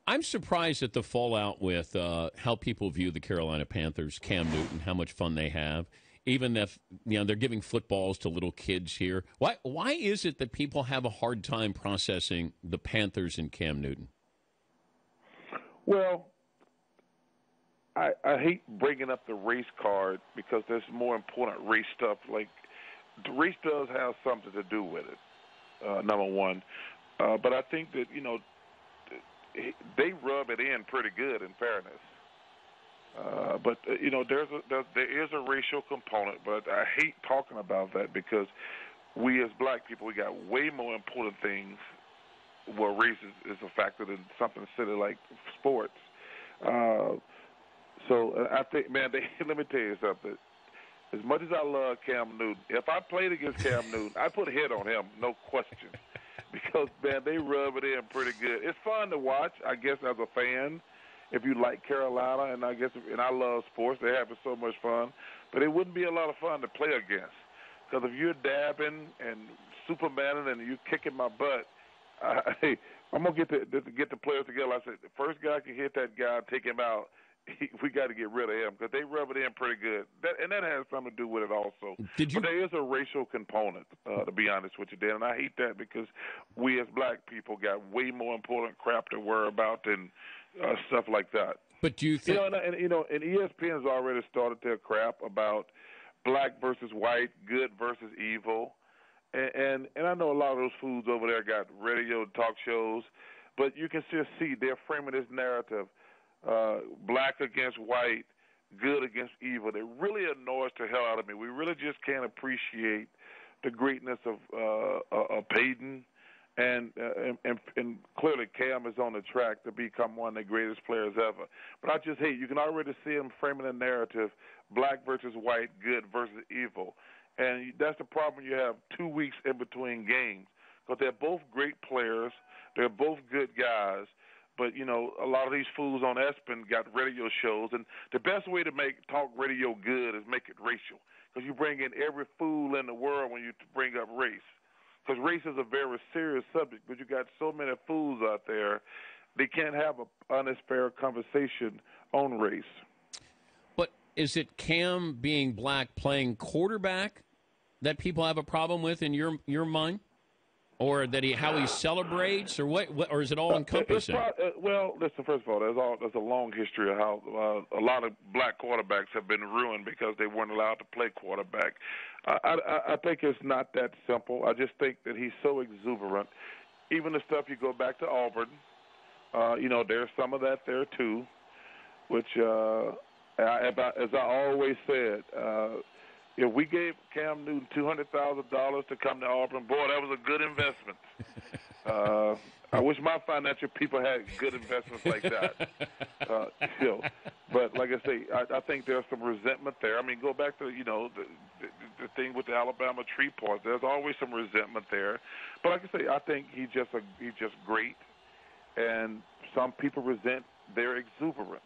I'm surprised at the fallout with how people view the Carolina Panthers, Cam Newton, how much fun they have. Even if they're giving footballs to little kids here. Why is it that people have a hard time processing the Panthers and Cam Newton? Well, I hate bringing up the race card because there's more important race stuff. Like, the race does have something to do with it, number one. But I think that, they rub it in pretty good, in fairness. But there is a racial component, but I hate talking about that because we as black people, we got way more important things where race is a factor than something silly like sports. So I think, man, let me tell you something. As much as I love Cam Newton, if I played against Cam Newton, I'd put a hit on him, no question. Because, man, they rub it in pretty good. It's fun to watch, I guess, as a fan. If you like Carolina, and I love sports, they're having so much fun. But it wouldn't be a lot of fun to play against. Because if you're dabbing and Supermaning and you're kicking my butt, I'm going to get the players together. I said, the first guy can hit that guy and take him out. We got to get rid of him because they rub it in pretty good. And that has something to do with it also. But there is a racial component, to be honest with you, Dan. And I hate that because we as black people got way more important crap to worry about than stuff like that. But do you think... and ESPN's already started their crap about black versus white, good versus evil. And I know a lot of those fools over there got radio talk shows, but you can still see they're framing this narrative. Black against white, good against evil. It really annoys the hell out of me. We really just can't appreciate the greatness of Peyton, and clearly Cam is on the track to become one of the greatest players ever. But I just hate, you can already see him framing a narrative, black versus white, good versus evil. And that's the problem. You have 2 weeks in between games because they're both great players. They're both good guys. But, a lot of these fools on ESPN got radio shows, and the best way to make talk radio good is make it racial because you bring in every fool in the world when you bring up race because race is a very serious subject, but you got so many fools out there, they can't have an honest, fair conversation on race. But is it Cam being black playing quarterback that people have a problem with in your mind? Or that how he celebrates, or what or is it all encompassing? Well, listen. First of all, there's a long history of how a lot of black quarterbacks have been ruined because they weren't allowed to play quarterback. I think it's not that simple. I just think that he's so exuberant. Even the stuff you go back to Auburn, there's some of that there too, which as I always said. If we gave Cam Newton $200,000 to come to Auburn, boy, that was a good investment. I wish my financial people had good investments like that. But like I say, I think there's some resentment there. I mean, go back to the thing with the Alabama tree part. There's always some resentment there. But like I say, I think he's just great, and some people resent their exuberance.